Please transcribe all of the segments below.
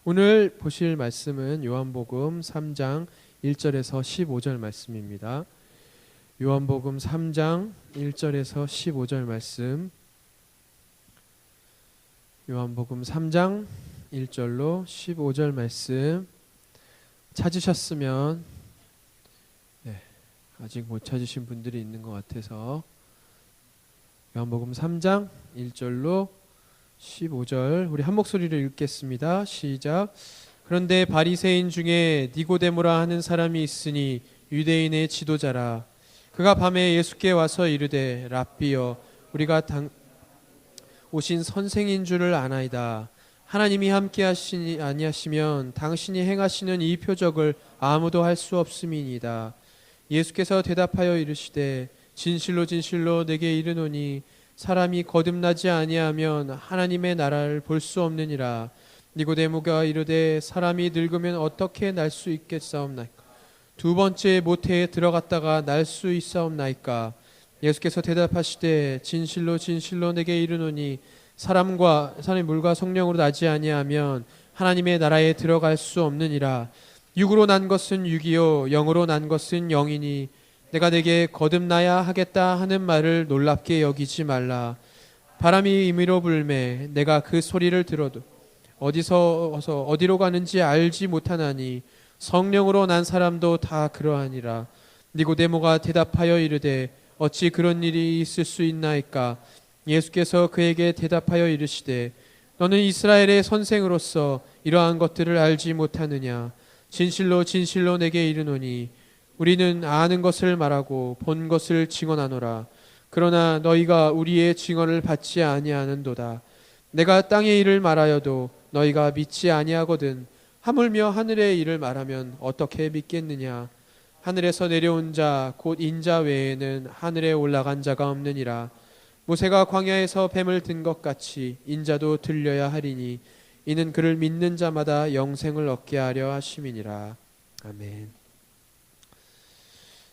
오늘 보실 말씀은 요한복음 3장 1절에서 15절 말씀입니다. 요한복음 3장 1절에서 15절 말씀. 요한복음 3장 1절로 15절 말씀 찾으셨으면 아직 못 찾으신 분들이 있는 것 같아서 요한복음 3장 1절로 15절 우리 한 목소리로 읽겠습니다. 시작. 그런데 바리새인 중에 니고데모라 하는 사람이 있으니 유대인의 지도자라. 그가 밤에 예수께 와서 이르되 랍비여 우리가 오신 선생인 줄을 아나이다. 하나님이 함께 하시니 아니하시면 당신이 행하시는 이 표적을 아무도 할 수 없음이니이다. 예수께서 대답하여 이르시되 진실로 진실로 내게 이르노니 사람이 거듭나지 아니하면 하나님의 나라를 볼 수 없느니라. 니고데모가 이르되 사람이 늙으면 어떻게 날 수 있겠사옵나이까? 두 번째 모태에 들어갔다가 날 수 있사옵나이까? 예수께서 대답하시되 진실로 진실로 내게 이르노니 사람이 물과 성령으로 나지 아니하면 하나님의 나라에 들어갈 수 없느니라. 육으로 난 것은 육이요 영으로 난 것은 영이니 내가 내게 거듭나야 하겠다 하는 말을 놀랍게 여기지 말라. 바람이 임의로 불매 내가 그 소리를 들어도 어디로 가는지 알지 못하나니 성령으로 난 사람도 다 그러하니라. 니고데모가 대답하여 이르되 어찌 그런 일이 있을 수 있나이까? 예수께서 그에게 대답하여 이르시되 너는 이스라엘의 선생으로서 이러한 것들을 알지 못하느냐? 진실로 진실로 내게 이르노니 우리는 아는 것을 말하고 본 것을 증언하노라. 그러나 너희가 우리의 증언을 받지 아니하는도다. 내가 땅의 일을 말하여도 너희가 믿지 아니하거든. 하물며 하늘의 일을 말하면 어떻게 믿겠느냐? 하늘에서 내려온 자 곧 인자 외에는 하늘에 올라간 자가 없느니라. 모세가 광야에서 뱀을 든 것 같이 인자도 들려야 하리니 이는 그를 믿는 자마다 영생을 얻게 하려 하심이니라. 아멘.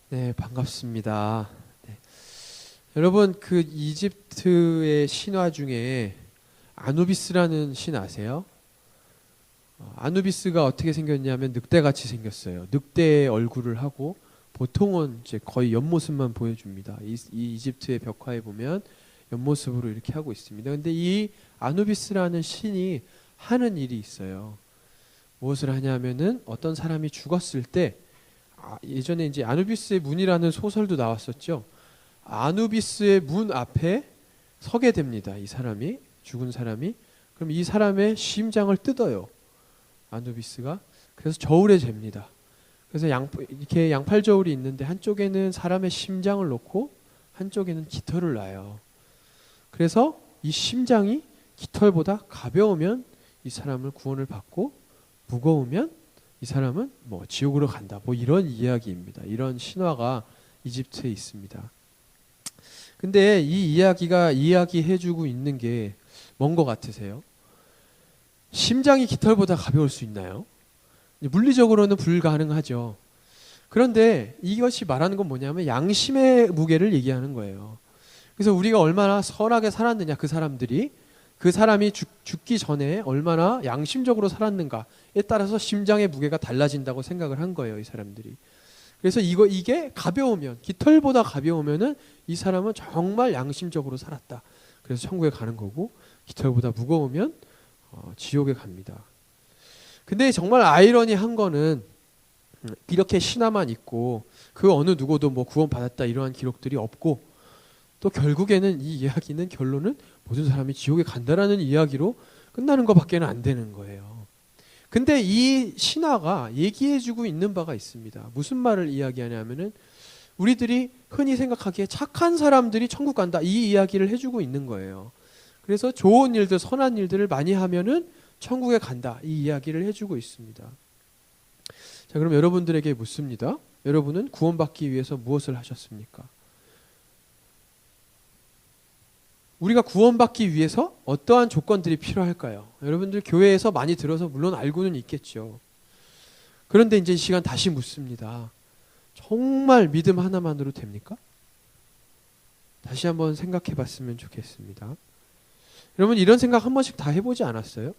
네, 반갑습니다. 네. 여러분, 그 이집트의 신화 중에 아누비스라는 신 아세요? 아누비스가 어떻게 생겼냐면 늑대같이 생겼어요. 늑대의 얼굴을 하고 보통은 이제 거의 옆모습만 보여줍니다. 이 이집트의 벽화에 보면 옆모습으로 이렇게 하고 있습니다. 근데 이 아누비스라는 신이 하는 일이 있어요. 무엇을 하냐면은 어떤 사람이 죽었을 때 예전에 이제 아누비스의 문이라는 소설도 나왔었죠. 아누비스의 문 앞에 서게 됩니다. 이 사람이 죽은 사람이. 그럼 이 사람의 심장을 뜯어요. 아누비스가. 그래서 저울에 잽니다. 그래서 이렇게 양팔 저울이 있는데 한쪽에는 사람의 심장을 놓고 한쪽에는 깃털을 놔요. 그래서 이 심장이 깃털보다 가벼우면 이 사람을 구원을 받고 무거우면 이 사람은 뭐 지옥으로 간다. 뭐 이런 이야기입니다. 이런 신화가 이집트에 있습니다. 근데 이 이야기가 이야기해주고 있는 게 뭔 것 같으세요? 심장이 깃털보다 가벼울 수 있나요? 물리적으로는 불가능하죠. 그런데 이것이 말하는 건 뭐냐면 양심의 무게를 얘기하는 거예요. 그래서 우리가 얼마나 선하게 살았느냐, 그 사람이 죽기 전에 얼마나 양심적으로 살았는가에 따라서 심장의 무게가 달라진다고 생각을 한 거예요, 이 사람들이. 그래서 이게 가벼우면, 깃털보다 가벼우면은 이 사람은 정말 양심적으로 살았다. 그래서 천국에 가는 거고, 깃털보다 무거우면 지옥에 갑니다. 근데 정말 아이러니한 거는 이렇게 신화만 있고 그 어느 누구도 뭐 구원받았다 이러한 기록들이 없고 또 결국에는 이 이야기는 결론은 모든 사람이 지옥에 간다라는 이야기로 끝나는 것밖에는 안 되는 거예요. 근데 이 신화가 얘기해주고 있는 바가 있습니다. 무슨 말을 이야기하냐면은 우리들이 흔히 생각하기에 착한 사람들이 천국 간다 이 이야기를 해주고 있는 거예요. 그래서 좋은 일들, 선한 일들을 많이 하면은 천국에 간다 이 이야기를 해주고 있습니다. 자, 그럼 여러분들에게 묻습니다. 여러분은 구원받기 위해서 무엇을 하셨습니까? 우리가 구원받기 위해서 어떠한 조건들이 필요할까요? 여러분들 교회에서 많이 들어서 물론 알고는 있겠죠. 그런데 이제 이 시간 다시 묻습니다. 정말 믿음 하나만으로 됩니까? 다시 한번 생각해 봤으면 좋겠습니다. 여러분 이런 생각 한 번씩 다 해보지 않았어요?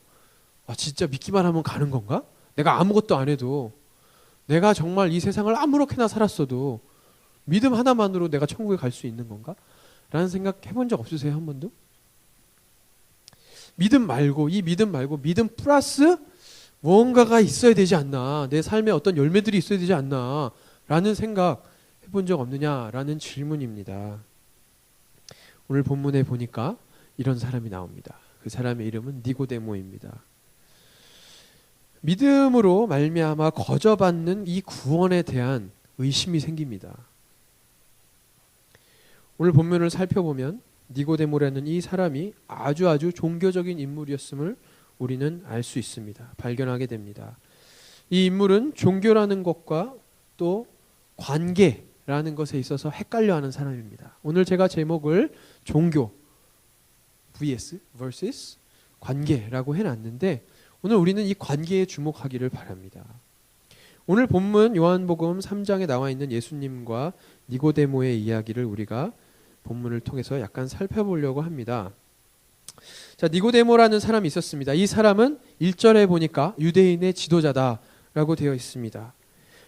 아, 진짜 믿기만 하면 가는 건가? 내가 아무것도 안 해도, 내가 정말 이 세상을 아무렇게나 살았어도 믿음 하나만으로 내가 천국에 갈 수 있는 건가? 라는 생각 해본 적 없으세요? 한 번도? 믿음 말고, 이 믿음 말고 믿음 플러스 무언가가 있어야 되지 않나, 내 삶에 어떤 열매들이 있어야 되지 않나 라는 생각 해본 적 없느냐라는 질문입니다. 오늘 본문에 보니까 이런 사람이 나옵니다. 그 사람의 이름은 니고데모입니다. 믿음으로 말미암아 거저받는 이 구원에 대한 의심이 생깁니다. 오늘 본문을 살펴보면 니고데모라는 이 사람이 아주 종교적인 인물이었음을 우리는 알 수 있습니다. 발견하게 됩니다. 이 인물은 종교라는 것과 또 관계라는 것에 있어서 헷갈려하는 사람입니다. 오늘 제가 제목을 종교 vs 관계라고 해놨는데, 오늘 우리는 이 관계에 주목하기를 바랍니다. 오늘 본문 요한복음 3장에 나와 있는 예수님과 니고데모의 이야기를 우리가 본문을 통해서 약간 살펴보려고 합니다. 자, 니고데모라는 사람이 있었습니다. 이 사람은 1절에 보니까 유대인의 지도자다라고 되어 있습니다.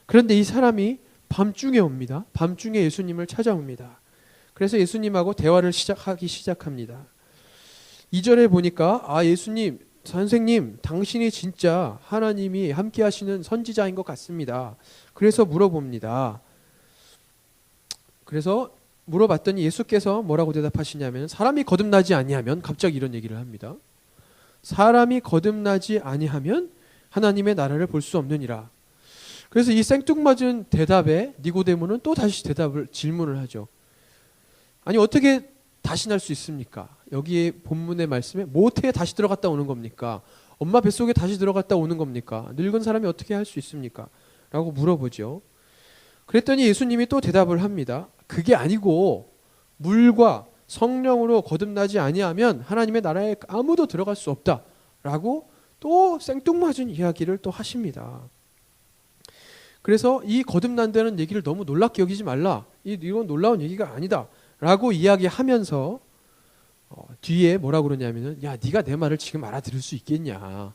그런데 이 사람이 밤중에 옵니다. 밤중에 예수님을 찾아옵니다. 그래서 예수님하고 대화를 시작합니다. 2절에 보니까 예수님, 선생님, 당신이 진짜 하나님이 함께 하시는 선지자인 것 같습니다. 그래서 물어봅니다. 그래서 물어봤더니 예수께서 뭐라고 대답하시냐면, 사람이 거듭나지 아니하면, 갑자기 이런 얘기를 합니다. 사람이 거듭나지 아니하면 하나님의 나라를 볼 수 없느니라. 그래서 이 생뚱맞은 대답에 니고데모는 또 다시 질문을 하죠. 아니, 어떻게 다시 날 수 있습니까? 여기에 본문의 말씀에 모태에 다시 들어갔다 오는 겁니까? 엄마 뱃속에 다시 들어갔다 오는 겁니까? 늙은 사람이 어떻게 할 수 있습니까? 라고 물어보죠. 그랬더니 예수님이 또 대답을 합니다. 그게 아니고 물과 성령으로 거듭나지 아니하면 하나님의 나라에 아무도 들어갈 수 없다라고 또 생뚱맞은 이야기를 또 하십니다. 그래서 이 거듭난다는 얘기를 너무 놀랍게 여기지 말라. 이건 놀라운 얘기가 아니다 라고 이야기하면서 뒤에 뭐라고 그러냐면은, 야, 네가 내 말을 지금 알아들을 수 있겠냐.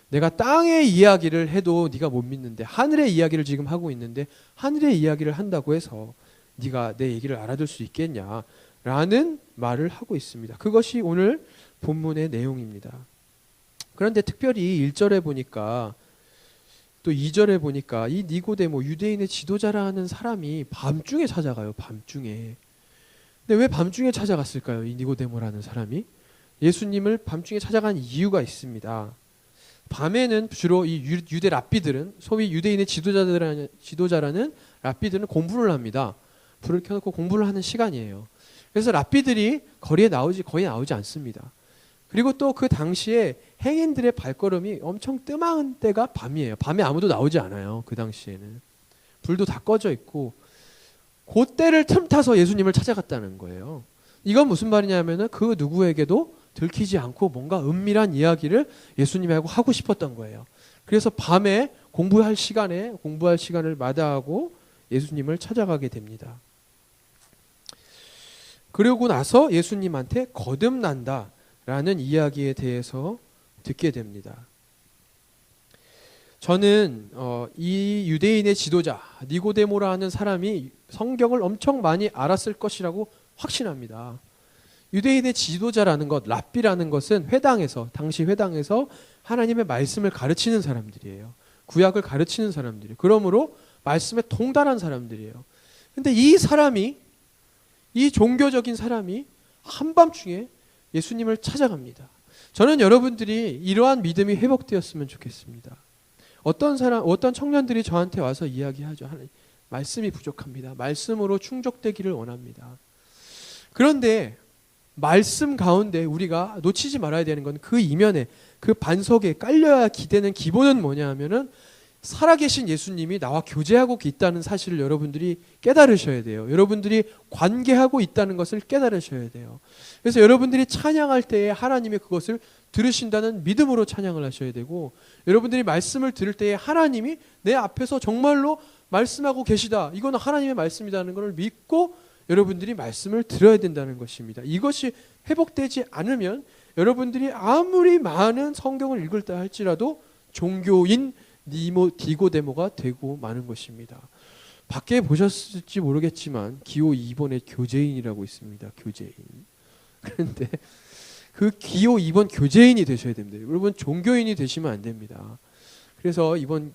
내가 땅의 이야기를 해도 네가 못 믿는데, 하늘의 이야기를 지금 하고 있는데 하늘의 이야기를 한다고 해서 네가 내 얘기를 알아들 수 있겠냐라는 말을 하고 있습니다. 그것이 오늘 본문의 내용입니다. 그런데 특별히 1절에 보니까, 또 2절에 보니까 이 니고데모, 유대인의 지도자라는 사람이 밤중에 찾아가요. 밤중에. 근데 왜 밤중에 찾아갔을까요? 이 니고데모라는 사람이 예수님을 밤중에 찾아간 이유가 있습니다. 밤에는 주로 이 유대 랍비들은, 소위 유대인의 지도자라는 랍비들은 공부를 합니다. 불을 켜놓고 공부를 하는 시간이에요. 그래서 랍비들이 거리에 거의 나오지 않습니다. 그리고 또 그 당시에 행인들의 발걸음이 엄청 뜸한 때가 밤이에요. 밤에 아무도 나오지 않아요. 그 당시에는 불도 다 꺼져 있고, 그때를 틈타서 예수님을 찾아갔다는 거예요. 이건 무슨 말이냐면은 그 누구에게도 들키지 않고 뭔가 은밀한 이야기를 예수님하고 하고 싶었던 거예요. 그래서 밤에 공부할 시간을 마다하고 예수님을 찾아가게 됩니다. 그러고 나서 예수님한테 거듭난다라는 이야기에 대해서 듣게 됩니다. 저는 이 유대인의 지도자 니고데모라는 사람이 성경을 엄청 많이 알았을 것이라고 확신합니다. 유대인의 지도자라는 것, 랍비라는 것은 당시 회당에서 하나님의 말씀을 가르치는 사람들이에요. 구약을 가르치는 사람들이에요. 그러므로 말씀에 통달한 사람들이에요. 근데 이 종교적인 사람이 한밤중에 예수님을 찾아갑니다. 저는 여러분들이 이러한 믿음이 회복되었으면 좋겠습니다. 어떤 청년들이 저한테 와서 이야기하죠. 하나님, 말씀이 부족합니다. 말씀으로 충족되기를 원합니다. 그런데 말씀 가운데 우리가 놓치지 말아야 되는 건 그 이면에, 그 반석에 깔려야 기대는 기본은 뭐냐 하면은 살아계신 예수님이 나와 교제하고 있다는 사실을 여러분들이 깨달으셔야 돼요. 여러분들이 관계하고 있다는 것을 깨달으셔야 돼요. 그래서 여러분들이 찬양할 때에 하나님이 그것을 들으신다는 믿음으로 찬양을 하셔야 되고, 여러분들이 말씀을 들을 때에 하나님이 내 앞에서 정말로 말씀하고 계시다, 이거는 하나님의 말씀이라는 것을 믿고 여러분들이 말씀을 들어야 된다는 것입니다. 이것이 회복되지 않으면 여러분들이 아무리 많은 성경을 읽을다 할지라도 종교인 디고데모가 되고 마는 것입니다. 밖에 보셨을지 모르겠지만 기호 2번에 교제인이라고 있습니다. 교제인. 그런데 그 기호 2번 교제인이 되셔야 됩니다. 여러분 종교인이 되시면 안 됩니다. 그래서 이번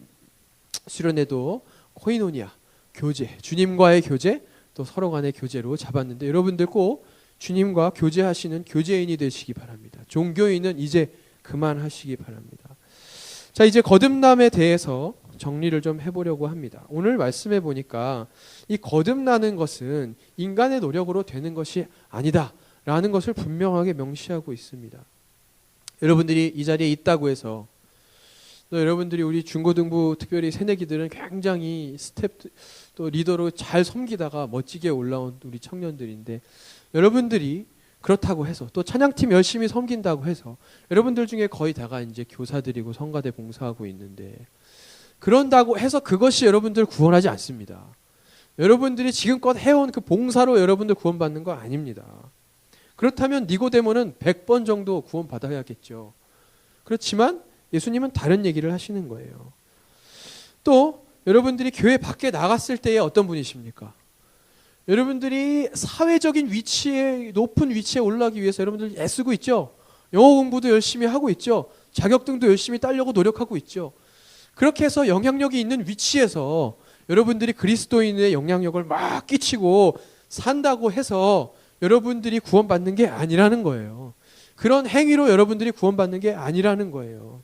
수련회도 코이노니아, 교제, 주님과의 교제, 또 서로 간의 교제로 잡았는데 여러분들 꼭 주님과 교제하시는 교제인이 되시기 바랍니다. 종교인은 이제 그만하시기 바랍니다. 자, 이제 거듭남에 대해서 정리를 좀 해보려고 합니다. 오늘 말씀해 보니까 이 거듭나는 것은 인간의 노력으로 되는 것이 아니다라는 것을 분명하게 명시하고 있습니다. 여러분들이 이 자리에 있다고 해서 또 여러분들이 우리 중고등부 특별히 새내기들은 굉장히 스텝 또 리더로 잘 섬기다가 멋지게 올라온 우리 청년들인데 여러분들이 그렇다고 해서 또 찬양팀 열심히 섬긴다고 해서 여러분들 중에 거의 다가 이제 교사들이고 성가대 봉사하고 있는데 그런다고 해서 그것이 여러분들 구원하지 않습니다. 여러분들이 지금껏 해온 그 봉사로 여러분들 구원받는 거 아닙니다. 그렇다면 니고데모는 100번 정도 구원받아야겠죠. 그렇지만 예수님은 다른 얘기를 하시는 거예요. 또 여러분들이 교회 밖에 나갔을 때에 어떤 분이십니까? 여러분들이 사회적인 위치에 높은 위치에 올라가기 위해서 여러분들 애쓰고 있죠. 영어 공부도 열심히 하고 있죠. 자격증도 열심히 따려고 노력하고 있죠. 그렇게 해서 영향력이 있는 위치에서 여러분들이 그리스도인의 영향력을 막 끼치고 산다고 해서 여러분들이 구원받는 게 아니라는 거예요. 그런 행위로 여러분들이 구원받는 게 아니라는 거예요.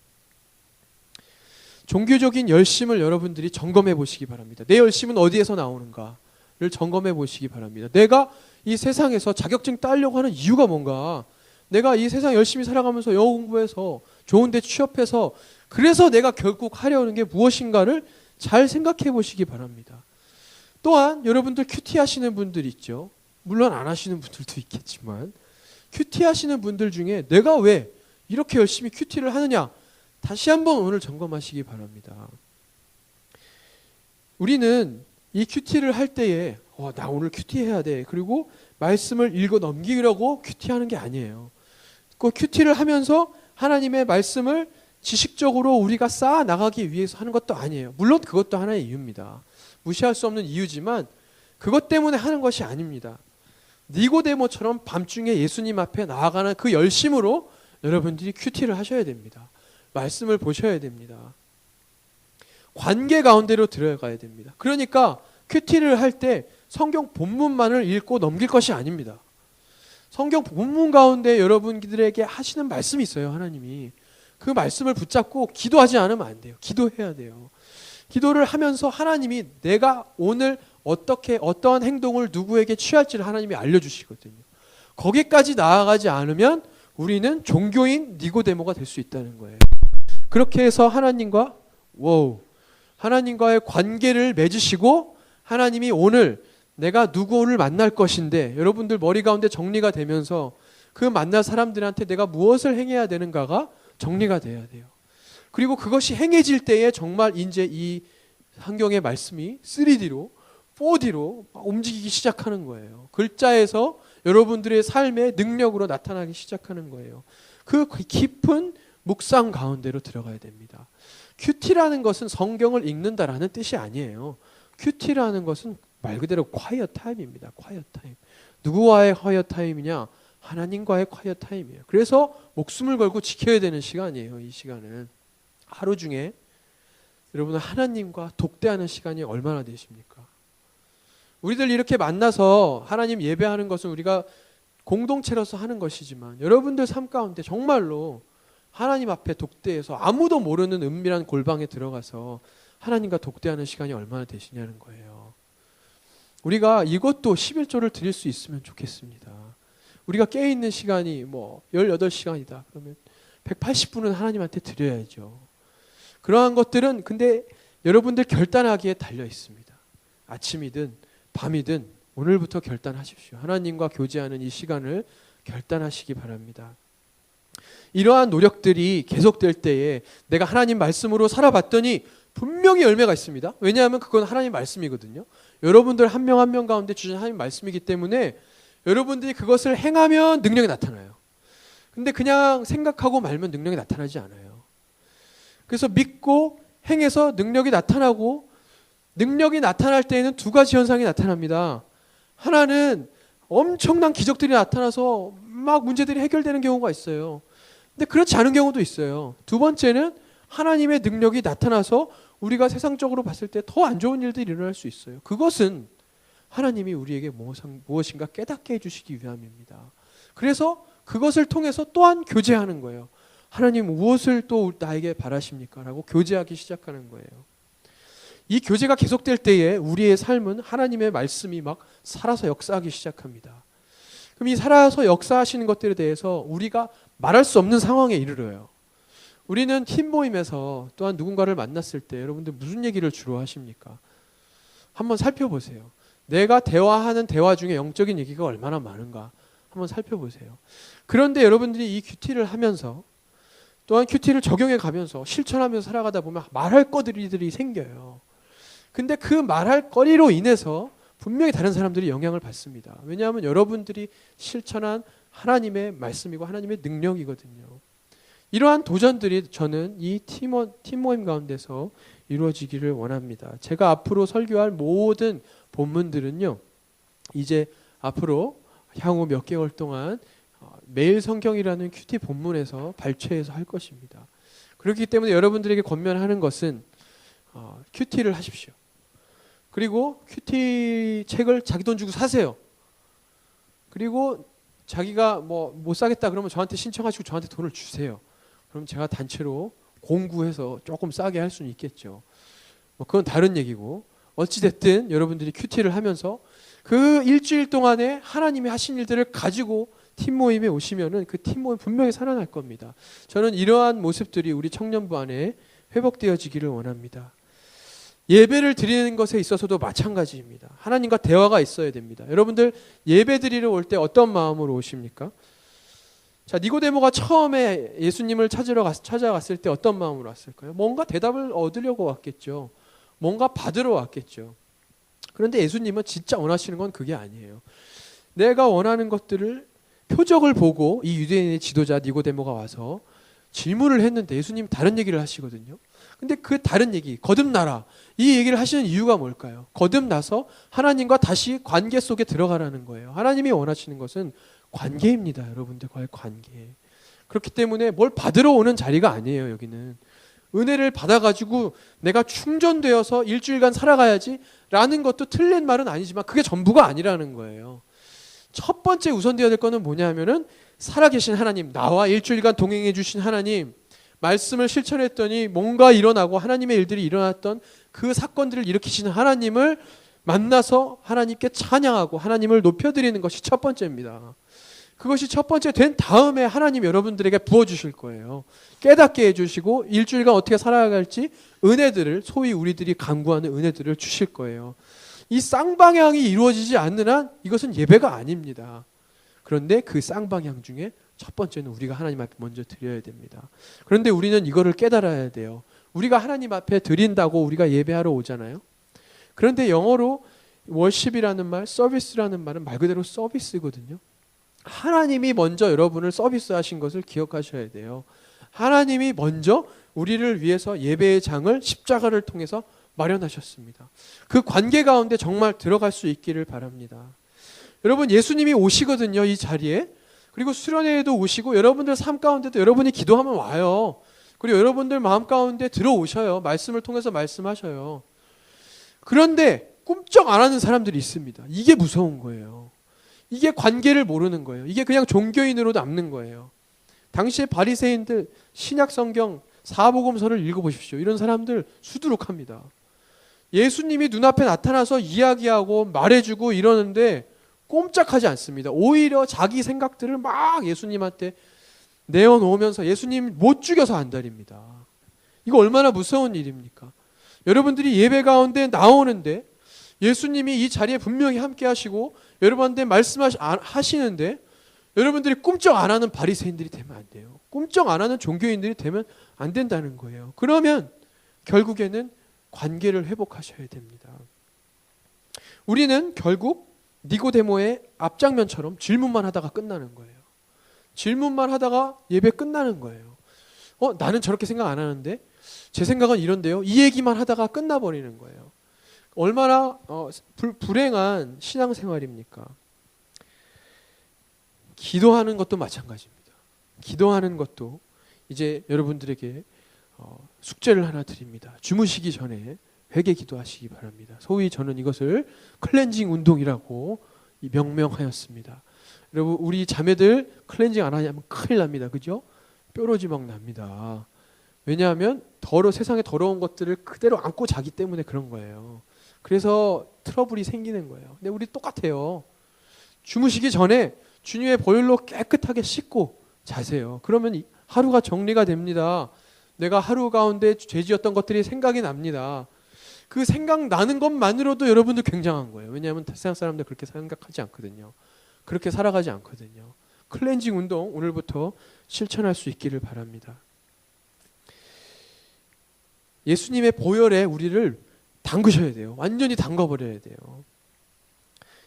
종교적인 열심을 여러분들이 점검해 보시기 바랍니다. 내 열심은 어디에서 나오는가를 점검해 보시기 바랍니다. 내가 이 세상에서 자격증 따려고 하는 이유가 뭔가, 내가 이 세상 열심히 살아가면서 영어 공부해서 좋은 데 취업해서 그래서 내가 결국 하려는 게 무엇인가를 잘 생각해 보시기 바랍니다. 또한 여러분들 큐티 하시는 분들 있죠. 물론 안 하시는 분들도 있겠지만 큐티 하시는 분들 중에 내가 왜 이렇게 열심히 큐티를 하느냐, 다시 한번 오늘 점검하시기 바랍니다. 우리는 이 큐티를 할 때에 나 오늘 큐티 해야 돼. 그리고 말씀을 읽어 넘기려고 큐티하는 게 아니에요. 그 큐티를 하면서 하나님의 말씀을 지식적으로 우리가 쌓아 나가기 위해서 하는 것도 아니에요. 물론 그것도 하나의 이유입니다. 무시할 수 없는 이유지만 그것 때문에 하는 것이 아닙니다. 니고데모처럼 밤중에 예수님 앞에 나아가는 그 열심으로 여러분들이 큐티를 하셔야 됩니다. 말씀을 보셔야 됩니다. 관계 가운데로 들어가야 됩니다. 그러니까 큐티를 할 때 성경 본문만을 읽고 넘길 것이 아닙니다. 성경 본문 가운데 여러분들에게 하시는 말씀이 있어요. 하나님이. 그 말씀을 붙잡고 기도하지 않으면 안 돼요. 기도해야 돼요. 기도를 하면서 하나님이 내가 오늘 어떻게 어떠한 행동을 누구에게 취할지를 하나님이 알려주시거든요. 거기까지 나아가지 않으면 우리는 종교인 니고데모가 될 수 있다는 거예요. 그렇게 해서 하나님과의 관계를 맺으시고 하나님이 오늘 내가 누구를 만날 것인데 여러분들 머리 가운데 정리가 되면서 그 만날 사람들한테 내가 무엇을 행해야 되는가가 정리가 돼야 돼요. 그리고 그것이 행해질 때에 정말 이제 이 성경의 말씀이 3D로 4D로 움직이기 시작하는 거예요. 글자에서 여러분들의 삶의 능력으로 나타나기 시작하는 거예요. 그 깊은 묵상 가운데로 들어가야 됩니다. 큐티라는 것은 성경을 읽는다라는 뜻이 아니에요. 큐티라는 것은 말 그대로 콰이어 타임입니다. 콰이어 타임. 누구와의 콰이어 타임이냐? 하나님과의 콰이어 타임이에요. 그래서 목숨을 걸고 지켜야 되는 시간이에요. 이 시간은. 하루 중에 여러분은 하나님과 독대하는 시간이 얼마나 되십니까? 우리들 이렇게 만나서 하나님 예배하는 것은 우리가 공동체로서 하는 것이지만 여러분들 삶 가운데 정말로 하나님 앞에 독대해서 아무도 모르는 은밀한 골방에 들어가서 하나님과 독대하는 시간이 얼마나 되시냐는 거예요. 우리가 이것도 11조를 드릴 수 있으면 좋겠습니다. 우리가 깨어있는 시간이 18시간이다. 그러면 180분은 하나님한테 드려야죠. 그러한 것들은 근데 여러분들 결단하기에 달려 있습니다. 아침이든 밤이든 오늘부터 결단하십시오. 하나님과 교제하는 이 시간을 결단하시기 바랍니다. 이러한 노력들이 계속될 때에 내가 하나님 말씀으로 살아봤더니 분명히 열매가 있습니다. 왜냐하면 그건 하나님 말씀이거든요. 여러분들 한 명 한 명 가운데 주신 하나님 말씀이기 때문에 여러분들이 그것을 행하면 능력이 나타나요. 근데 그냥 생각하고 말면 능력이 나타나지 않아요. 그래서 믿고 행해서 능력이 나타나고, 능력이 나타날 때에는 두 가지 현상이 나타납니다. 하나는 엄청난 기적들이 나타나서 막 문제들이 해결되는 경우가 있어요. 근데 그렇지 않은 경우도 있어요. 두 번째는 하나님의 능력이 나타나서 우리가 세상적으로 봤을 때 더 안 좋은 일들이 일어날 수 있어요. 그것은 하나님이 우리에게 무엇인가 깨닫게 해주시기 위함입니다. 그래서 그것을 통해서 또한 교제하는 거예요. 하나님 무엇을 또 나에게 바라십니까? 라고 교제하기 시작하는 거예요. 이 교제가 계속될 때에 우리의 삶은 하나님의 말씀이 막 살아서 역사하기 시작합니다. 그럼 이 살아서 역사하시는 것들에 대해서 우리가 말할 수 없는 상황에 이르러요. 우리는 팀 모임에서 또한 누군가를 만났을 때 여러분들 무슨 얘기를 주로 하십니까? 한번 살펴보세요. 내가 대화하는 대화 중에 영적인 얘기가 얼마나 많은가 한번 살펴보세요. 그런데 여러분들이 이 큐티를 하면서 또한 큐티를 적용해 가면서 실천하면서 살아가다 보면 말할 거리들이 생겨요. 근데 그 말할 거리로 인해서 분명히 다른 사람들이 영향을 받습니다. 왜냐하면 여러분들이 실천한 하나님의 말씀이고 하나님의 능력이거든요. 이러한 도전들이 저는 이 팀 모임 가운데서 이루어지기를 원합니다. 제가 앞으로 설교할 모든 본문들은요, 이제 앞으로 향후 몇 개월 동안 매일 성경이라는 큐티 본문에서 발췌해서 할 것입니다. 그렇기 때문에 여러분들에게 권면하는 것은 큐티를 하십시오. 그리고 큐티 책을 자기 돈 주고 사세요. 그리고 자기가 뭐 못 사겠다 그러면 저한테 신청하시고 저한테 돈을 주세요. 그럼 제가 단체로 공구해서 조금 싸게 할 수는 있겠죠. 뭐 그건 다른 얘기고, 어찌됐든 여러분들이 큐티를 하면서 그 일주일 동안에 하나님이 하신 일들을 가지고 팀 모임에 오시면은 그 팀 모임 분명히 살아날 겁니다. 저는 이러한 모습들이 우리 청년부 안에 회복되어지기를 원합니다. 예배를 드리는 것에 있어서도 마찬가지입니다. 하나님과 대화가 있어야 됩니다. 여러분들 예배 드리러 올 때 어떤 마음으로 오십니까? 자, 니고데모가 처음에 예수님을 찾아갔을 때 어떤 마음으로 왔을까요? 뭔가 대답을 얻으려고 왔겠죠. 뭔가 받으러 왔겠죠. 그런데 예수님은 진짜 원하시는 건 그게 아니에요. 내가 원하는 것들을 표적을 보고 이 유대인의 지도자 니고데모가 와서 질문을 했는데 예수님 다른 얘기를 하시거든요. 근데 그 다른 얘기, 거듭나라, 이 얘기를 하시는 이유가 뭘까요? 거듭나서 하나님과 다시 관계 속에 들어가라는 거예요. 하나님이 원하시는 것은 관계입니다. 여러분들과의 관계. 그렇기 때문에 뭘 받으러 오는 자리가 아니에요. 여기는 은혜를 받아가지고 내가 충전되어서 일주일간 살아가야지 라는 것도 틀린 말은 아니지만 그게 전부가 아니라는 거예요. 첫 번째 우선되어야 될 거는 뭐냐면은 살아계신 하나님, 나와 일주일간 동행해 주신 하나님, 말씀을 실천했더니 뭔가 일어나고 하나님의 일들이 일어났던 그 사건들을 일으키시는 하나님을 만나서 하나님께 찬양하고 하나님을 높여드리는 것이 첫 번째입니다. 그것이 첫 번째 된 다음에 하나님 여러분들에게 부어주실 거예요. 깨닫게 해주시고 일주일간 어떻게 살아갈지 은혜들을, 소위 우리들이 간구하는 은혜들을 주실 거예요. 이 쌍방향이 이루어지지 않는 한 이것은 예배가 아닙니다. 그런데 그 쌍방향 중에 첫 번째는 우리가 하나님 앞에 먼저 드려야 됩니다. 그런데 우리는 이거를 깨달아야 돼요. 우리가 하나님 앞에 드린다고 우리가 예배하러 오잖아요. 그런데 영어로 월십이라는 말, 서비스라는 말은 말 그대로 서비스거든요. 하나님이 먼저 여러분을 서비스하신 것을 기억하셔야 돼요. 하나님이 먼저 우리를 위해서 예배의 장을 십자가를 통해서 마련하셨습니다. 그 관계 가운데 정말 들어갈 수 있기를 바랍니다. 여러분, 예수님이 오시거든요, 이 자리에. 그리고 수련회에도 오시고 여러분들 삶 가운데도 여러분이 기도하면 와요. 그리고 여러분들 마음 가운데 들어오셔요. 말씀을 통해서 말씀하셔요. 그런데 꿈쩍 안 하는 사람들이 있습니다. 이게 무서운 거예요. 이게 관계를 모르는 거예요. 이게 그냥 종교인으로 남는 거예요. 당시의 바리새인들 신약 성경 사복음서를 읽어보십시오. 이런 사람들 수두룩합니다. 예수님이 눈앞에 나타나서 이야기하고 말해주고 이러는데 꼼짝하지 않습니다. 오히려 자기 생각들을 막 예수님한테 내어놓으면서 예수님 못 죽여서 안달입니다. 이거 얼마나 무서운 일입니까? 여러분들이 예배 가운데 나오는데 예수님이 이 자리에 분명히 함께 하시고 여러분한테 말씀하시는데 여러분들이 꿈쩍 안 하는 바리새인들이 되면 안 돼요. 꿈쩍 안 하는 종교인들이 되면 안 된다는 거예요. 그러면 결국에는 관계를 회복하셔야 됩니다. 우리는 결국 니고데모의 앞장면처럼 질문만 하다가 끝나는 거예요. 질문만 하다가 예배 끝나는 거예요. 나는 저렇게 생각 안 하는데 제 생각은 이런데요. 이 얘기만 하다가 끝나버리는 거예요. 얼마나 불행한 신앙생활입니까? 기도하는 것도 마찬가지입니다. 기도하는 것도 이제 여러분들에게 숙제를 하나 드립니다. 주무시기 전에 회개 기도하시기 바랍니다. 소위 저는 이것을 클렌징 운동이라고 명명하였습니다. 여러분, 우리 자매들 클렌징 안 하냐면 큰일 납니다. 그죠? 뾰루지막 납니다. 왜냐하면 세상에 더러운 것들을 그대로 안고 자기 때문에 그런 거예요. 그래서 트러블이 생기는 거예요. 근데 우리 똑같아요. 주무시기 전에 주님의 보혈로 깨끗하게 씻고 자세요. 그러면 하루가 정리가 됩니다. 내가 하루 가운데 죄지었던 것들이 생각이 납니다. 그 생각나는 것만으로도 여러분들 굉장한 거예요. 왜냐하면 세상 사람들 그렇게 생각하지 않거든요. 그렇게 살아가지 않거든요. 클렌징 운동 오늘부터 실천할 수 있기를 바랍니다. 예수님의 보혈에 우리를 담그셔야 돼요. 완전히 담가버려야 돼요.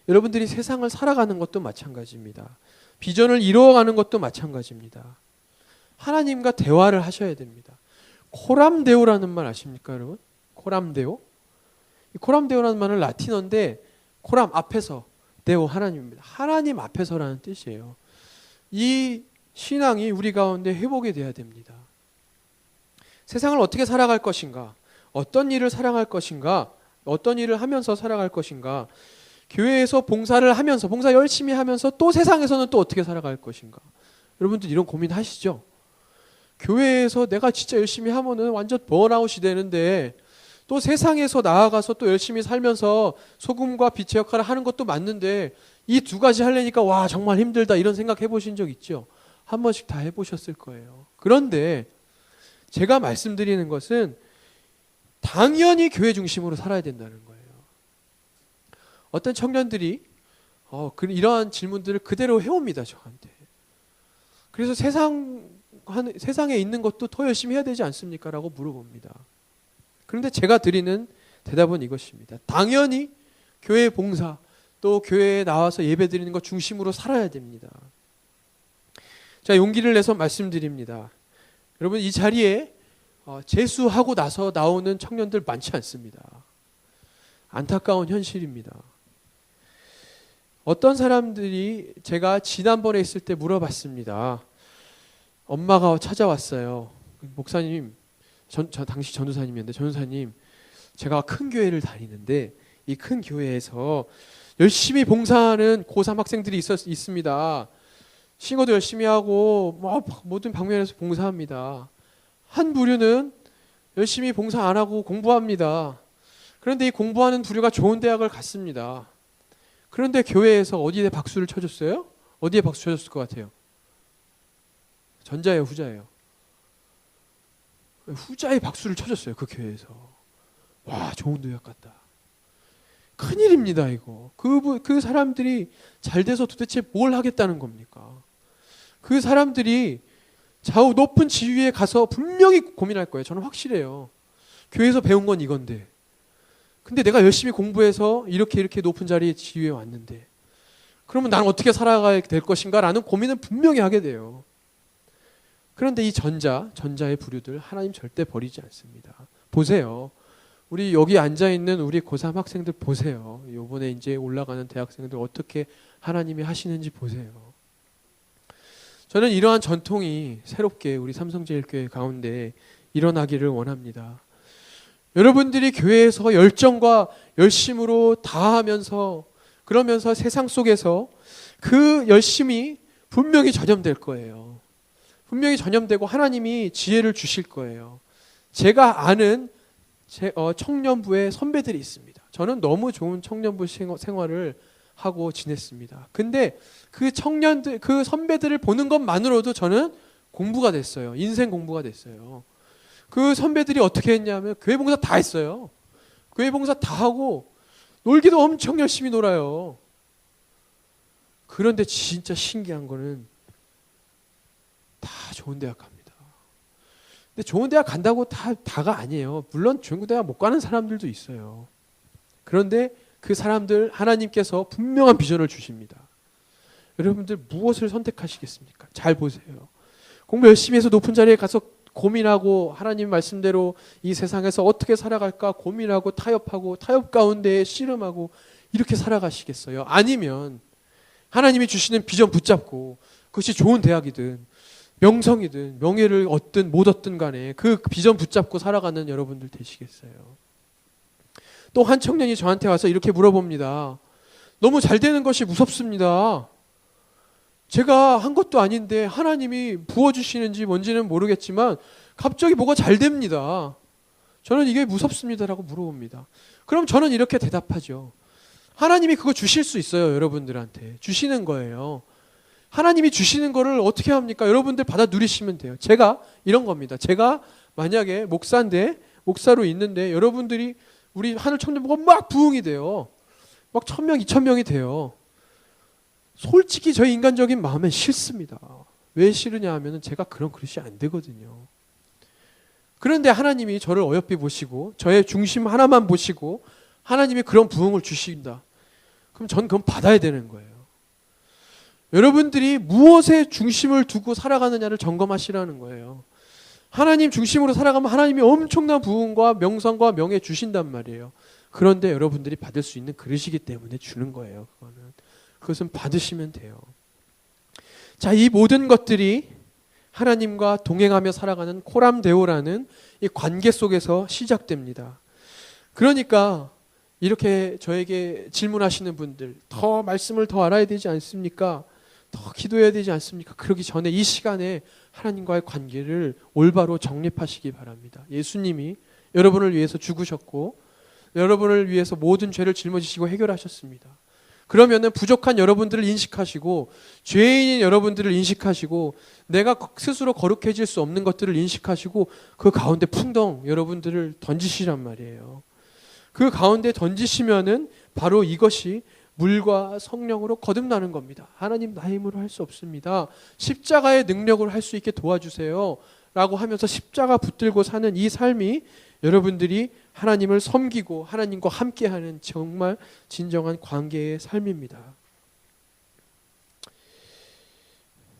여러분들이 세상을 살아가는 것도 마찬가지입니다. 비전을 이루어가는 것도 마찬가지입니다. 하나님과 대화를 하셔야 됩니다. 코람데오라는 말 아십니까, 여러분? 코람데오? 이 코람데오라는 말은 라틴어인데 코람 앞에서, 데오 하나님입니다. 하나님 앞에서라는 뜻이에요. 이 신앙이 우리 가운데 회복이 돼야 됩니다. 세상을 어떻게 살아갈 것인가? 어떤 일을 사랑할 것인가? 어떤 일을 하면서 살아갈 것인가? 교회에서 봉사를 하면서, 봉사 열심히 하면서 또 세상에서는 또 어떻게 살아갈 것인가? 여러분들 이런 고민 하시죠? 교회에서 내가 진짜 열심히 하면은 완전 번아웃이 되는데 또 세상에서 나아가서 또 열심히 살면서 소금과 빛의 역할을 하는 것도 맞는데 이 두 가지 하려니까 와 정말 힘들다 이런 생각 해보신 적 있죠? 한 번씩 다 해보셨을 거예요. 그런데 제가 말씀드리는 것은 당연히 교회 중심으로 살아야 된다는 거예요. 어떤 청년들이 이러한 질문들을 그대로 해옵니다, 저한테. 그래서 세상에 있는 것도 더 열심히 해야 되지 않습니까? 라고 물어봅니다. 그런데 제가 드리는 대답은 이것입니다. 당연히 교회 봉사, 또 교회에 나와서 예배 드리는 것 중심으로 살아야 됩니다. 자, 용기를 내서 말씀드립니다. 여러분, 이 자리에 재수하고 나서 나오는 청년들 많지 않습니다. 안타까운 현실입니다. 어떤 사람들이 제가 지난번에 있을 때 물어봤습니다. 엄마가 찾아왔어요. 목사님, 당시 전도사님이었는데, 전도사님, 제가 큰 교회를 다니는데 이 큰 교회에서 열심히 봉사하는 고3 학생들이 있습니다. 신고도 열심히 하고 모든 방면에서 봉사합니다. 한 부류는 열심히 봉사 안 하고 공부합니다. 그런데 이 공부하는 부류가 좋은 대학을 갔습니다. 그런데 교회에서 어디에 박수를 쳐줬어요? 어디에 박수 쳐줬을 것 같아요? 전자예요, 후자예요? 후자에 박수를 쳐줬어요, 그 교회에서. 와, 좋은 대학 갔다. 큰일입니다, 이거. 그 사람들이 잘 돼서 도대체 뭘 하겠다는 겁니까? 그 사람들이 좌우 높은 지위에 가서 분명히 고민할 거예요. 저는 확실해요. 교회에서 배운 건 이건데. 근데 내가 열심히 공부해서 이렇게 높은 자리에 지위에 왔는데 그러면 나는 어떻게 살아가야 될 것인가 라는 고민은 분명히 하게 돼요. 그런데 이 전자의 부류들 하나님 절대 버리지 않습니다. 보세요. 우리 여기 앉아있는 우리 고3 학생들 보세요. 이번에 이제 올라가는 대학생들 어떻게 하나님이 하시는지 보세요. 저는 이러한 전통이 새롭게 우리 삼성제일교회 가운데 일어나기를 원합니다. 여러분들이 교회에서 열정과 열심으로 다하면서 그러면서 세상 속에서 그 열심이 분명히 전염될 거예요. 분명히 전염되고 하나님이 지혜를 주실 거예요. 제가 아는 청년부의 선배들이 있습니다. 저는 너무 좋은 청년부 생활을 하고 지냈습니다. 근데 그 선배들을 보는 것만으로도 저는 공부가 됐어요. 인생 공부가 됐어요. 그 선배들이 어떻게 했냐면 교회 봉사 다 했어요. 교회 봉사 다 하고 놀기도 엄청 열심히 놀아요. 그런데 진짜 신기한 거는 다 좋은 대학 갑니다. 근데 좋은 대학 간다고 다가 아니에요. 물론 좋은 대학 못 가는 사람들도 있어요. 그런데 그 사람들 하나님께서 분명한 비전을 주십니다. 여러분들 무엇을 선택하시겠습니까? 잘 보세요. 공부 열심히 해서 높은 자리에 가서 고민하고 하나님 말씀대로 이 세상에서 어떻게 살아갈까 고민하고 타협하고 타협 가운데 씨름하고 이렇게 살아가시겠어요? 아니면 하나님이 주시는 비전 붙잡고 그것이 좋은 대학이든 명성이든 명예를 얻든 못 얻든 간에 그 비전 붙잡고 살아가는 여러분들 되시겠어요? 또 한 청년이 저한테 와서 이렇게 물어봅니다. 너무 잘 되는 것이 무섭습니다. 제가 한 것도 아닌데 하나님이 부어주시는지 뭔지는 모르겠지만 갑자기 뭐가 잘 됩니다. 저는 이게 무섭습니다라고 물어봅니다. 그럼 저는 이렇게 대답하죠. 하나님이 그거 주실 수 있어요. 여러분들한테 주시는 거예요. 하나님이 주시는 거를 어떻게 합니까? 여러분들 받아 누리시면 돼요. 제가 이런 겁니다. 제가 만약에 목사로 있는데 여러분들이 우리 하늘 청년 보고 막 부흥이 돼요. 막 1000명, 2000명이 돼요. 솔직히 저희 인간적인 마음엔 싫습니다. 왜 싫으냐 하면 제가 그런 그릇이 안 되거든요. 그런데 하나님이 저를 어여삐 보시고 저의 중심 하나만 보시고 하나님이 그런 부흥을 주신다. 그럼 전 그건 받아야 되는 거예요. 여러분들이 무엇에 중심을 두고 살아가느냐를 점검하시라는 거예요. 하나님 중심으로 살아가면 하나님이 엄청난 부흥과 명성과 명예 주신단 말이에요. 그런데 여러분들이 받을 수 있는 그릇이기 때문에 주는 거예요. 그것은 받으시면 돼요. 자, 이 모든 것들이 하나님과 동행하며 살아가는 코람데오라는 이 관계 속에서 시작됩니다. 그러니까 이렇게 저에게 질문하시는 분들, 더 말씀을 더 알아야 되지 않습니까? 더 기도해야 되지 않습니까? 그러기 전에 이 시간에 하나님과의 관계를 올바로 정립하시기 바랍니다. 예수님이 여러분을 위해서 죽으셨고 여러분을 위해서 모든 죄를 짊어지시고 해결하셨습니다. 그러면은 부족한 여러분들을 인식하시고 죄인인 여러분들을 인식하시고 내가 스스로 거룩해질 수 없는 것들을 인식하시고 그 가운데 풍덩 여러분들을 던지시란 말이에요. 그 가운데 던지시면은 바로 이것이 물과 성령으로 거듭나는 겁니다. 하나님 나의 힘으로 할 수 없습니다. 십자가의 능력으로 할 수 있게 도와주세요. 라고 하면서 십자가 붙들고 사는 이 삶이 여러분들이 하나님을 섬기고 하나님과 함께하는 정말 진정한 관계의 삶입니다.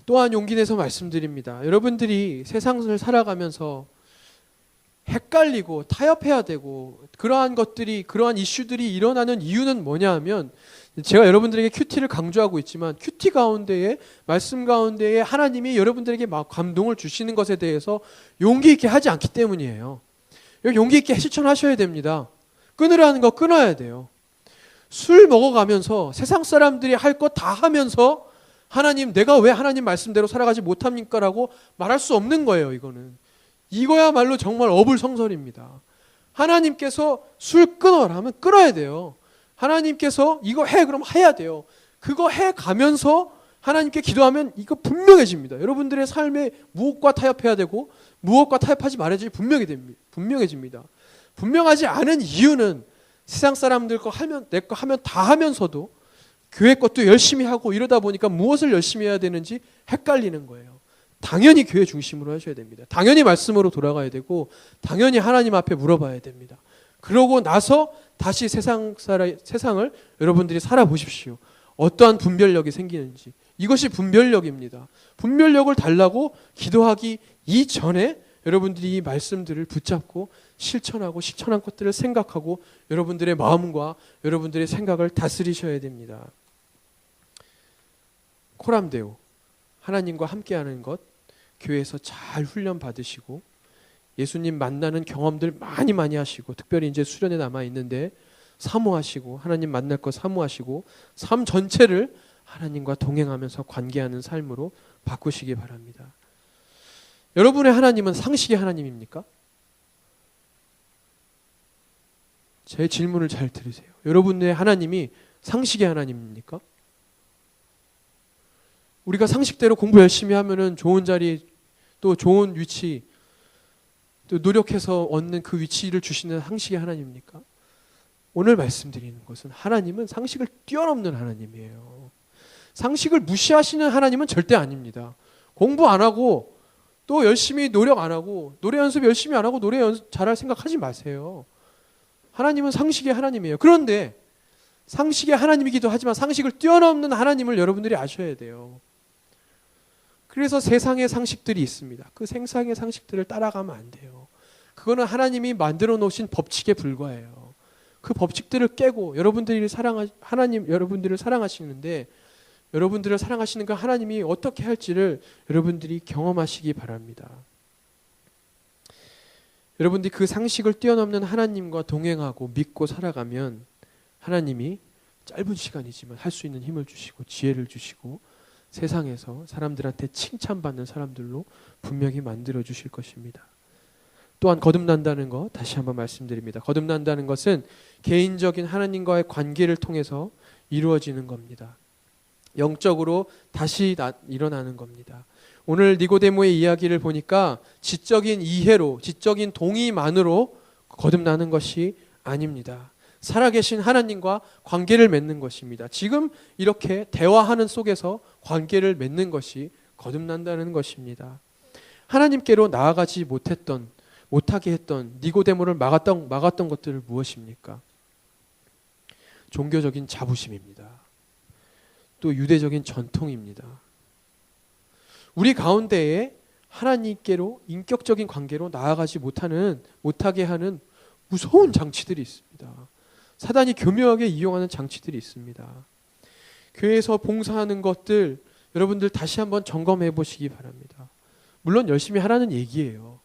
또한 용기 내서 말씀드립니다. 여러분들이 세상을 살아가면서 헷갈리고 타협해야 되고 그러한 것들이 그러한 이슈들이 일어나는 이유는 뭐냐 하면 제가 여러분들에게 큐티를 강조하고 있지만 큐티 가운데에 말씀 가운데에 하나님이 여러분들에게 막 감동을 주시는 것에 대해서 용기 있게 하지 않기 때문이에요. 용기 있게 실천하셔야 됩니다. 끊으라는 거 끊어야 돼요. 술 먹어가면서 세상 사람들이 할 거 다 하면서 하나님 내가 왜 하나님 말씀대로 살아가지 못합니까? 라고 말할 수 없는 거예요. 이거야말로 정말 어불성설입니다. 하나님께서 술 끊어라 하면 끊어야 돼요. 하나님께서 이거 해 그럼 해야 돼요. 그거 해가면서 하나님께 기도하면 이거 분명해집니다. 여러분들의 삶에 무엇과 타협해야 되고 무엇과 타협하지 말아야지 분명해집니다. 분명하지 않은 이유는 세상 사람들 거 하면 내 거 하면 다 하면서도 교회 것도 열심히 하고 이러다 보니까 무엇을 열심히 해야 되는지 헷갈리는 거예요. 당연히 교회 중심으로 하셔야 됩니다. 당연히 말씀으로 돌아가야 되고 당연히 하나님 앞에 물어봐야 됩니다. 그러고 나서 다시 세상을 여러분들이 살아보십시오. 어떠한 분별력이 생기는지. 이것이 분별력입니다. 분별력을 달라고 기도하기 이전에 여러분들이 이 말씀들을 붙잡고 실천하고 실천한 것들을 생각하고 여러분들의 마음과 여러분들의 생각을 다스리셔야 됩니다. 코람데오, 하나님과 함께하는 것, 교회에서 잘 훈련 받으시고 예수님 만나는 경험들 많이 하시고 특별히 이제 수련회 남아 있는데 사모하시고 하나님 만날 거 사모하시고 삶 전체를 하나님과 동행하면서 관계하는 삶으로 바꾸시기 바랍니다. 여러분의 하나님은 상식의 하나님입니까? 제 질문을 잘 들으세요. 여러분의 하나님이 상식의 하나님입니까? 우리가 상식대로 공부 열심히 하면은 좋은 자리 또 좋은 위치 또 노력해서 얻는 그 위치를 주시는 상식의 하나님입니까? 오늘 말씀드리는 것은 하나님은 상식을 뛰어넘는 하나님이에요. 상식을 무시하시는 하나님은 절대 아닙니다. 공부 안 하고 또 열심히 노력 안 하고 노래 연습 열심히 안 하고 노래 잘할 생각하지 마세요. 하나님은 상식의 하나님이에요. 그런데 상식의 하나님이기도 하지만 상식을 뛰어넘는 하나님을 여러분들이 아셔야 돼요. 그래서 세상의 상식들이 있습니다. 그 세상의 상식들을 따라가면 안 돼요. 그거는 하나님이 만들어 놓으신 법칙에 불과해요. 그 법칙들을 깨고 하나님 여러분들을 사랑하시는데 여러분들을 사랑하시는 그 하나님이 어떻게 할지를 여러분들이 경험하시기 바랍니다. 여러분들이 그 상식을 뛰어넘는 하나님과 동행하고 믿고 살아가면 하나님이 짧은 시간이지만 할 수 있는 힘을 주시고 지혜를 주시고 세상에서 사람들한테 칭찬받는 사람들로 분명히 만들어 주실 것입니다. 또한 거듭난다는 것 다시 한번 말씀드립니다. 거듭난다는 것은 개인적인 하나님과의 관계를 통해서 이루어지는 겁니다. 영적으로 다시 일어나는 겁니다. 오늘 니고데모의 이야기를 보니까 지적인 이해로, 지적인 동의만으로 거듭나는 것이 아닙니다. 살아계신 하나님과 관계를 맺는 것입니다. 지금 이렇게 대화하는 속에서 관계를 맺는 것이 거듭난다는 것입니다. 하나님께로 나아가지 못하게 했던 니고데모를 막았던 것들은 무엇입니까? 종교적인 자부심입니다. 또 유대적인 전통입니다. 우리 가운데에 하나님께로 인격적인 관계로 나아가지 못하게 하는 무서운 장치들이 있습니다. 사단이 교묘하게 이용하는 장치들이 있습니다. 교회에서 봉사하는 것들 여러분들 다시 한번 점검해 보시기 바랍니다. 물론 열심히 하라는 얘기예요.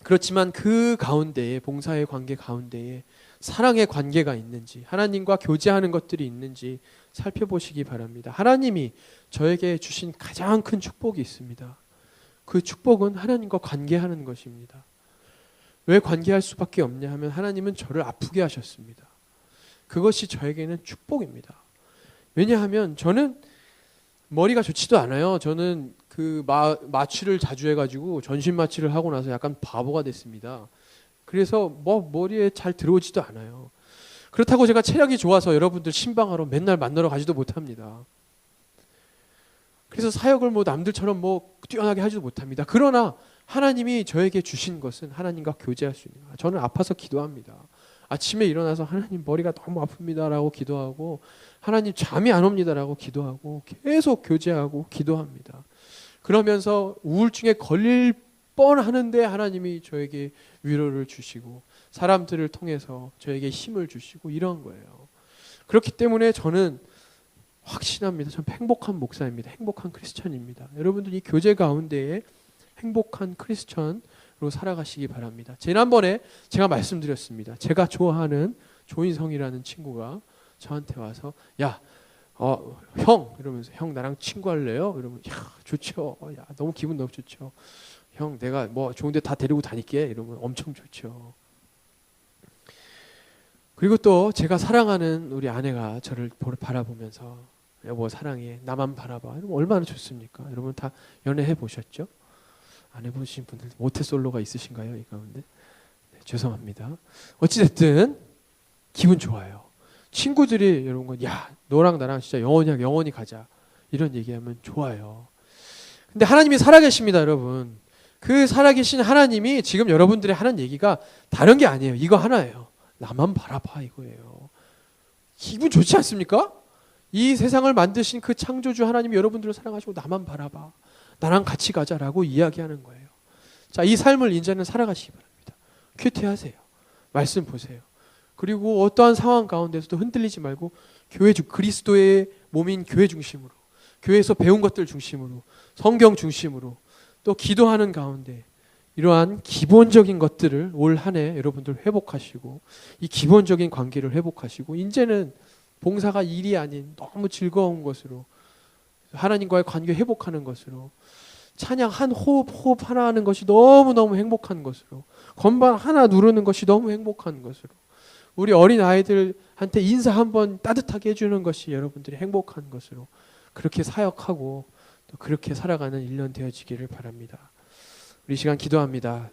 그렇지만 그 가운데에 봉사의 관계 가운데에 사랑의 관계가 있는지 하나님과 교제하는 것들이 있는지 살펴보시기 바랍니다. 하나님이 저에게 주신 가장 큰 축복이 있습니다. 그 축복은 하나님과 관계하는 것입니다. 왜 관계할 수밖에 없냐 하면 하나님은 저를 아프게 하셨습니다. 그것이 저에게는 축복입니다. 왜냐하면 저는 머리가 좋지도 않아요. 저는 그 마취를 자주 해가지고 전신 마취를 하고 나서 약간 바보가 됐습니다. 그래서 머리에 잘 들어오지도 않아요. 그렇다고 제가 체력이 좋아서 여러분들 신방하러 맨날 만나러 가지도 못합니다. 그래서 사역을 남들처럼 뛰어나게 하지도 못합니다. 그러나 하나님이 저에게 주신 것은 하나님과 교제할 수 있는 거예요. 저는 아파서 기도합니다. 아침에 일어나서 하나님 머리가 너무 아픕니다 라고 기도하고 하나님 잠이 안 옵니다 라고 기도하고 계속 교제하고 기도합니다. 그러면서 우울증에 걸릴 뻔하는데 하나님이 저에게 위로를 주시고 사람들을 통해서 저에게 힘을 주시고 이런 거예요. 그렇기 때문에 저는 확신합니다. 저는 행복한 목사입니다. 행복한 크리스천입니다. 여러분들 이 교제 가운데에 행복한 크리스천으로 살아가시기 바랍니다. 지난번에 제가 말씀드렸습니다. 제가 좋아하는 조인성이라는 친구가 저한테 와서 형 이러면서 형 나랑 친구할래요? 이러면 좋죠. 너무 기분 너무 좋죠. 형 내가 좋은 데 다 데리고 다닐게 이러면 엄청 좋죠. 그리고 또 제가 사랑하는 우리 아내가 저를 바라보면서 여보 사랑해 나만 바라봐 이러면 얼마나 좋습니까? 여러분 다 연애해 보셨죠? 안 해보신 분들 모태솔로가 있으신가요? 이 가운데? 네, 죄송합니다. 어찌됐든 기분 좋아요. 친구들이 여러분 너랑 나랑 진짜 영원히 가자 이런 얘기하면 좋아요. 근데 하나님이 살아계십니다. 여러분 그 살아계신 하나님이 지금 여러분들이 하는 얘기가 다른 게 아니에요. 이거 하나예요. 나만 바라봐 이거예요. 기분 좋지 않습니까? 이 세상을 만드신 그 창조주 하나님이 여러분들을 사랑하시고 나만 바라봐 나랑 같이 가자라고 이야기하는 거예요. 자, 이 삶을 이제는 살아가시기 바랍니다. 큐티하세요. 말씀 보세요. 그리고 어떠한 상황 가운데서도 흔들리지 말고 그리스도의 몸인 교회 중심으로 교회에서 배운 것들 중심으로 성경 중심으로 또 기도하는 가운데 이러한 기본적인 것들을 올 한 해 여러분들 회복하시고 이 기본적인 관계를 회복하시고 이제는 봉사가 일이 아닌 너무 즐거운 것으로 하나님과의 관계 회복하는 것으로 찬양 한 호흡 하나 하는 것이 너무너무 행복한 것으로 건반 하나 누르는 것이 너무 행복한 것으로 우리 어린 아이들한테 인사 한번 따뜻하게 해주는 것이 여러분들이 행복한 것으로 그렇게 사역하고 또 그렇게 살아가는 1년 되어지기를 바랍니다. 우리 시간 기도합니다.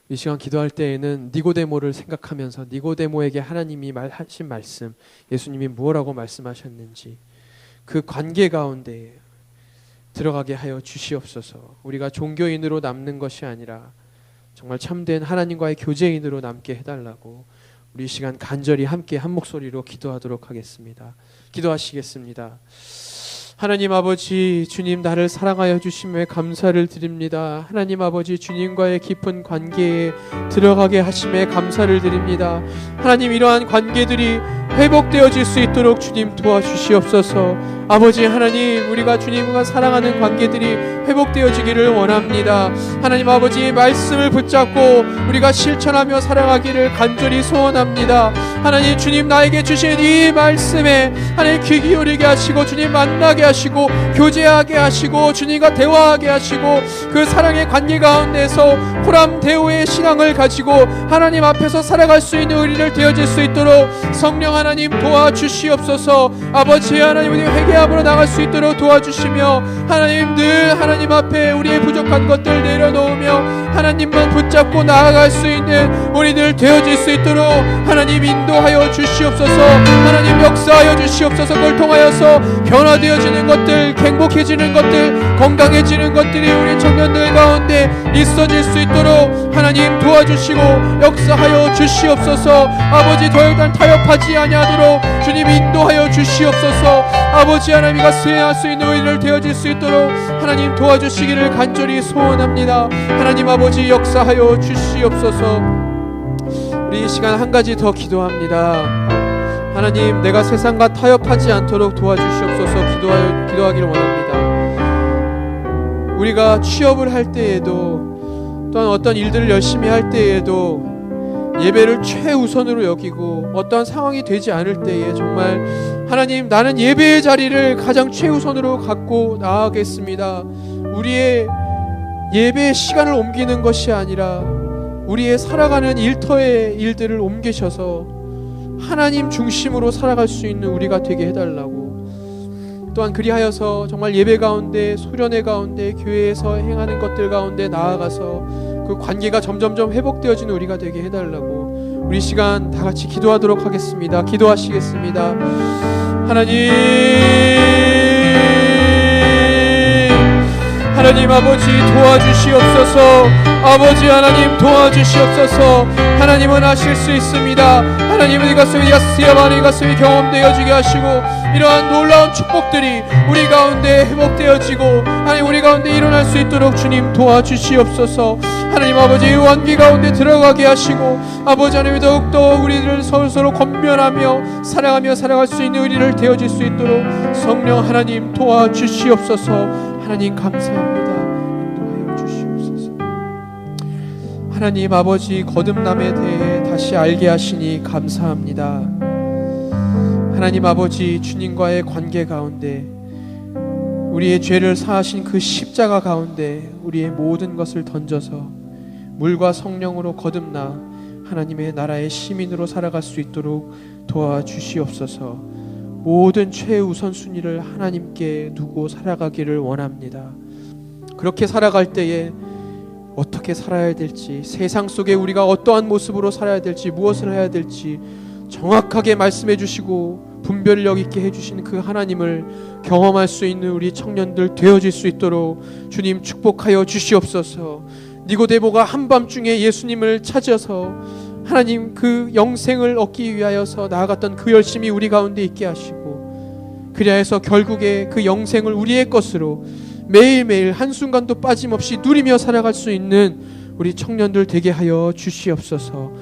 이 시간 기도할 때에는 니고데모를 생각하면서 니고데모에게 하나님이 하신 말씀 예수님이 무엇라고 말씀하셨는지 그 관계 가운데 들어가게 하여 주시옵소서. 우리가 종교인으로 남는 것이 아니라 정말 참된 하나님과의 교제인으로 남게 해달라고 우리 이 시간 간절히 함께 한 목소리로 기도하도록 하겠습니다. 기도하시겠습니다. 하나님 아버지, 주님 나를 사랑하여 주심에 감사를 드립니다. 하나님 아버지, 주님과의 깊은 관계에 들어가게 하심에 감사를 드립니다. 하나님, 이러한 관계들이 회복되어질 수 있도록 주님 도와주시옵소서. 아버지 하나님, 우리가 주님과 사랑하는 관계들이 회복되어지기를 원합니다. 하나님 아버지, 말씀을 붙잡고 우리가 실천하며 살아가기를 간절히 소원합니다. 하나님, 주님 나에게 주신 이 말씀에 하나님 귀 기울이게 하시고 주님 만나게 하시고 교제하게 하시고 주님과 대화하게 하시고 그 사랑의 관계 가운데서 호람대오의 신앙을 가지고 하나님 앞에서 살아갈 수 있는 우리를 되어질 수 있도록 성령 하나님 도와주시옵소서. 아버지 하나님, 우리 회개함으로 나갈 수 있도록 도와주시며 하나님, 늘 하나님 앞에 우리의 부족한 것들 내려놓으며 하나님만 붙잡고 나아갈 수 있는 우리들 되어질 수 있도록 하나님 인도하여 주시옵소서. 하나님 역사하여 주시옵소서. 그걸 통하여서 변화되어지는 것들, 행복해지는 것들, 건강해지는 것들이 우리 청년들 가운데 있어질 수 있도록 하나님 도와주시고 역사하여 주시옵소서. 아버지, 더 이상 타협하지 아니하도록 주님 인도하여 주시옵소서. 아버지 하나님과 수행할 수 있는 우리를 되어질 수 있도록 하나님 도와주시기를 간절히 소원합니다. 하나님 아버지, 역사하여 주시옵소서. 우리 이 시간 한 가지 더 기도합니다. 하나님, 내가 세상과 타협하지 않도록 도와주시옵소서. 기도하기를 원합니다. 우리가 취업을 할 때에도 또한 어떤 일들을 열심히 할 때에도 예배를 최우선으로 여기고 어떠한 상황이 되지 않을 때에 정말 하나님, 나는 예배의 자리를 가장 최우선으로 갖고 나아가겠습니다. 우리의 예배의 시간을 옮기는 것이 아니라 우리의 살아가는 일터의 일들을 옮기셔서 하나님 중심으로 살아갈 수 있는 우리가 되게 해달라고, 또한 그리하여서 정말 예배 가운데, 소련회 가운데, 교회에서 행하는 것들 가운데 나아가서 그 관계가 점점점 회복되어지는 우리가 되게 해달라고 우리 시간 다 같이 기도하도록 하겠습니다. 기도하시겠습니다. 하나님 아버지 도와주시옵소서. 아버지 하나님 도와주시옵소서. 하나님은 하실 수 있습니다. 하나님은 이 가슴이 경험되어지게 하시고 이러한 놀라운 축복들이 우리 가운데 회복되어지고 하나님 우리 가운데 일어날 수 있도록 주님 도와주시옵소서. 하나님 아버지, 이 관계 가운데 들어가게 하시고 아버지 하나님, 더욱더 우리를 서로 권면하며 사랑하며 살아갈 수 있는 우리를 되어질 수 있도록 성령 하나님 도와주시옵소서. 하나님 감사합니다. 인도하여 주시옵소서. 하나님 아버지, 거듭남에 대해 다시 알게 하시니 감사합니다. 하나님 아버지, 주님과의 관계 가운데 우리의 죄를 사하신 그 십자가 가운데 우리의 모든 것을 던져서 물과 성령으로 거듭나 하나님의 나라의 시민으로 살아갈 수 있도록 도와주시옵소서. 모든 최우선순위를 하나님께 두고 살아가기를 원합니다. 그렇게 살아갈 때에 어떻게 살아야 될지, 세상 속에 우리가 어떠한 모습으로 살아야 될지, 무엇을 해야 될지 정확하게 말씀해 주시고 분별력 있게 해주시는 그 하나님을 경험할 수 있는 우리 청년들 되어질 수 있도록 주님 축복하여 주시옵소서. 니고데모가 한밤중에 예수님을 찾아서 하나님 그 영생을 얻기 위하여서 나아갔던 그 열심이 우리 가운데 있게 하시고, 그리하여서 결국에 그 영생을 우리의 것으로 매일매일 한순간도 빠짐없이 누리며 살아갈 수 있는 우리 청년들 되게 하여 주시옵소서.